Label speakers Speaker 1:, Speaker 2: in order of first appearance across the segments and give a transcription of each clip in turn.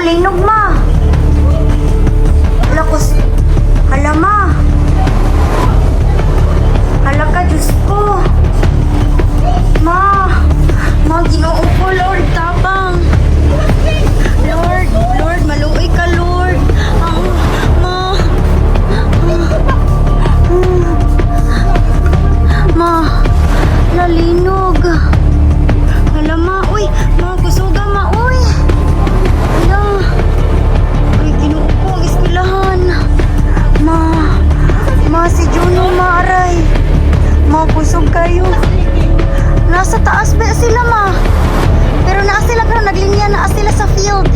Speaker 1: linog ma. Lakos. Hala ma. Hala ka, Diyos ko. Ma. Ma, Ginoo ko, Lord, tabang. Lord, maluoy ka, Lord. Ma. Ma, lalinog. Hala ma, uy, ma, kusuga ma, uy. Hala. Uy, Ginoo ko, ang eskwelahan. Ma, si Juno, maaray. Ma, kusog kayo. Nasa taas ba sila, ma? Pero naa sila ka, naglinya, naa sila sa field.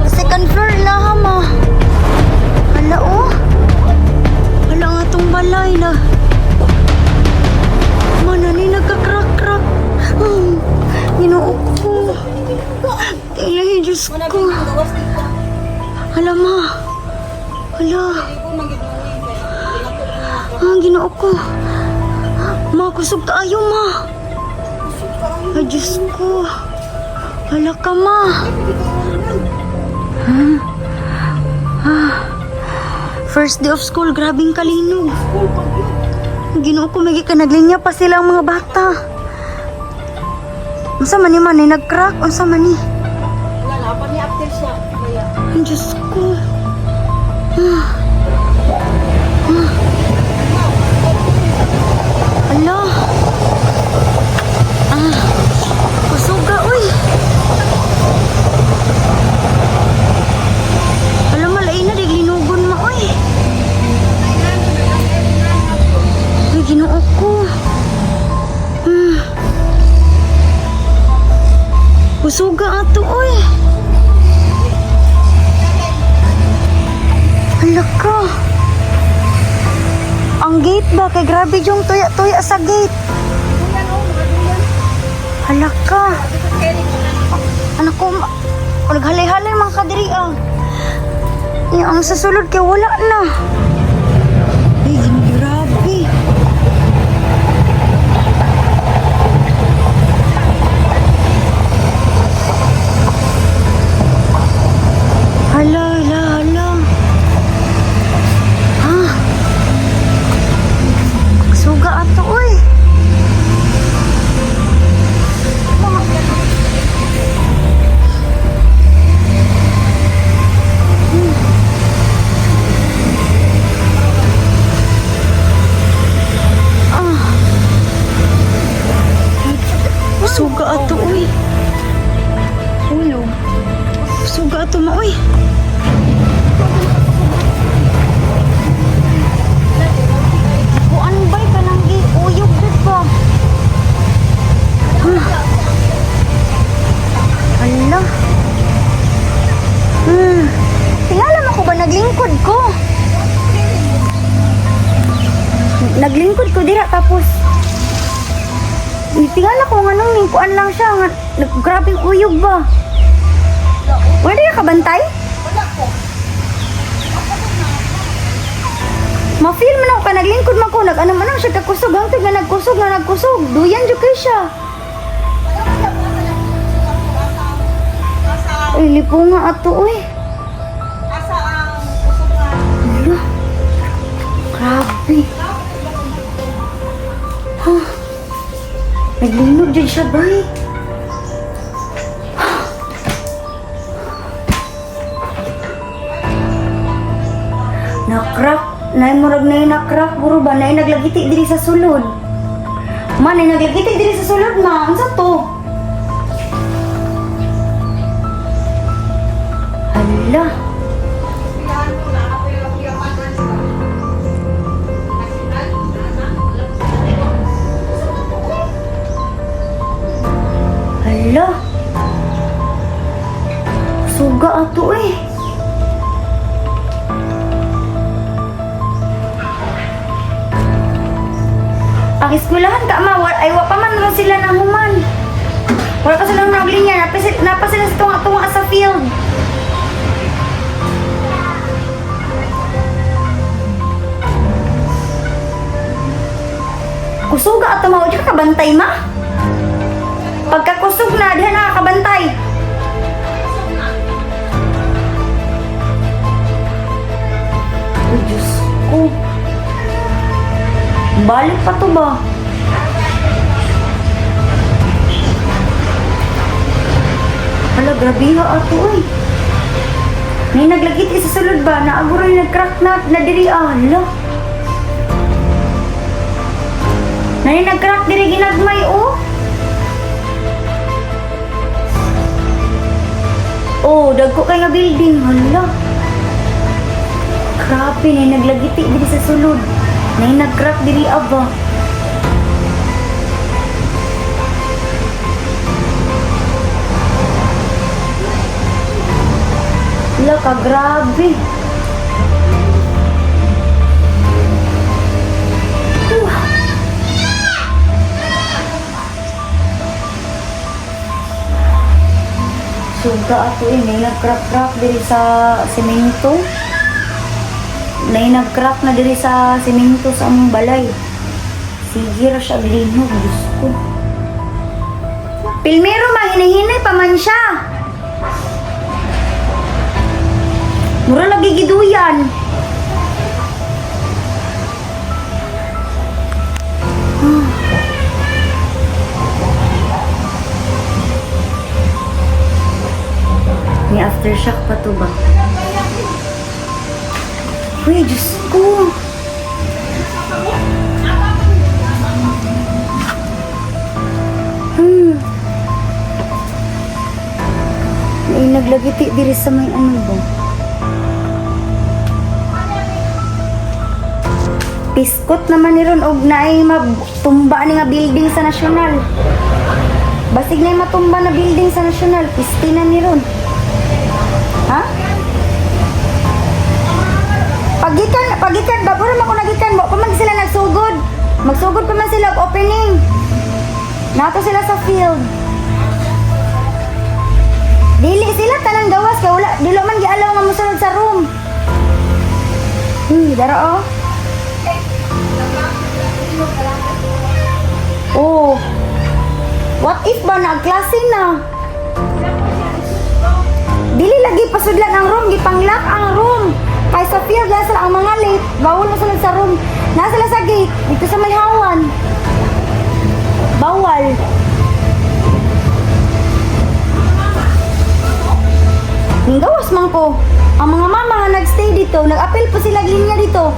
Speaker 1: Second floor na, ma. Hala, oh. Hala nga tong balay na. Manani nagkakrak-krak. Ginoo ko. Ilahi, Diyos ko. Hala, ma. Hala. Ginoo ko. Ma, kusog tayo, ma. Ay, Diyos ko. Hala ka, ma. First day of school, grabing kalinog. Ginoo ko, may naglinya pa sila ang mga bata. Unsa man ni man ay nag-crack? Unsa man ni?
Speaker 2: Wala na, pa ni after siya. Kaya.
Speaker 1: Ay, Diyos ko. Ala. Kusuga, uy. Alam, malay na, diglinugon mo, uy. Uy, Ginoo ko. Kusuga ato, uy. Hala ka. Ang gate ba? Kay grabe yung tuya-tuya sa gate. Hala ka. Anak ko, naghalay-halay mga kadiriang. Ang sasulod kay wala na. Ay, grabe. Hala. Suga ato, uy. Suga ato, uy. Ulo. Suga ato mo, uy. Kuan ba'y ka nang uyog dito ba? Hala. Tingala mo ko ba naglingkod ko? Naglingkod ko dira tapos tingala ko nga nung lingkuan lang siya nga grabing uyog ba? Wala ka kabantay?
Speaker 2: Wala ko.
Speaker 1: Ma-feel man ako ka naglingkod man ko nag-anam-anam siya kakusog hangtod na nagkusog duyan jud kay siya. Ay lipo nga ato uy.
Speaker 2: Asa ang usugan?
Speaker 1: Hala. Grabe. Naglinog dyan siya bay. Nakrak. Naimurag na yung nakrak. Buro ba? Na yung naglagiti diri sa sulod. Ma, na yung naglagiti diri sa sulod, ma. Ano sa to? Hala. Hala. Suga ato eh. Ang eskwelahan ka, ma. Ay, wa pa man ron sila ng human. Wala ka silang naglinya. Napa sila sa tunga-tunga sa field. Kusuga ato mao di ka kabantay, ma. Pagkakusog na, diha nakakabantay. ko. Balik pa to ba? Hala, grabe ha ato eh. May naglagit isa sulod ba? Naaguroy nag-crack na diri hala. Nani nag-crack diri ginagmay oh. Oh, dagko kay nga building hala. Grabe na naglagiti diri sa sulod. Nay nag-crack diri aba. Hala ka, grabe. Suga ato eh, may nag-crack diri sa semento. May nag-crack na diri sa semento sa among balay. Sige ra siya linog, Diyos ko. Pilmero, mahinahinay pa man siya. Mura lagi giduyan. May aftershock pa to ba? Uy, Diyos ko. May naglagiti diri sa may ano ba? Piskot naman ni ron og naay matumba ni nga building sa nasyonal. Basig na matumba na building sa nasyonal, pistinan ni ron. Ha? Pagikan, babura man ko nagikan, wa pa man sila nagsugod. Magsugod pa man sila og opening. Nato sila sa field. Dili sila tanang gawas kay wala dilo man gialaw nga mosunod sa room. Dara oh. Oh. What if ba nagklase na? Dili lagi pasudlan ang room, gipanglock ang room. Kay sa field lang sila ang mga late, bawal na sunod sa room. Nasa sila sa gate, dito sa may hawan. Bawal. Ninggawas man ko. Ang mga mama nga nagstay dito, nag-apel po sila linya dito.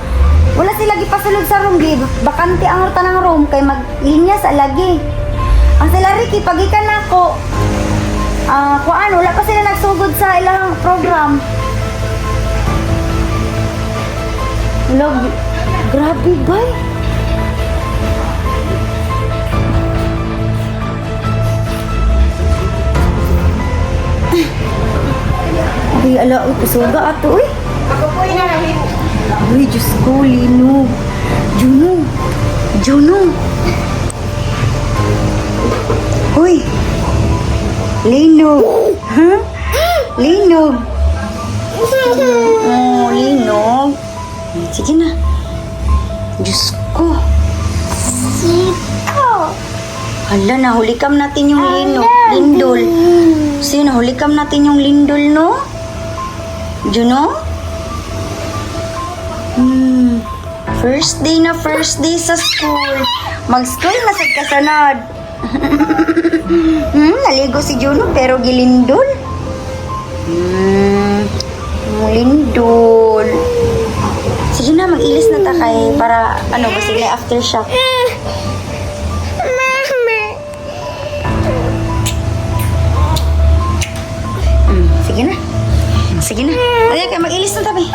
Speaker 1: Wala sila gipasulod sa room, di bakante ang ruta ng room kay maglinya sa lagi. Ang sila Ricky, pagikan nako. Kuan, wala pa sila nagsugod sa ilang program. Log, grabe ba? Ay, ala, uy, pasuga ato, uy.
Speaker 2: Ako po inalahin.
Speaker 1: Uy, Diyos ko, Lino. Juno. Uy. Lino. Ha? Lino. Oh, Lino. Sige na. Diyos ko. Siko. Hala, nahulikam natin yung lindol. Sino, nahulikam natin yung lindol, no? Juno? First day sa school. Mag-school na sa kasunod. Naligo si Juno pero gilindol. Lindol. Sige na, mag-ilis na ta kay para ano ba sila aftershock. Sige na. Sige na. Ay, mag-ilis na tabi.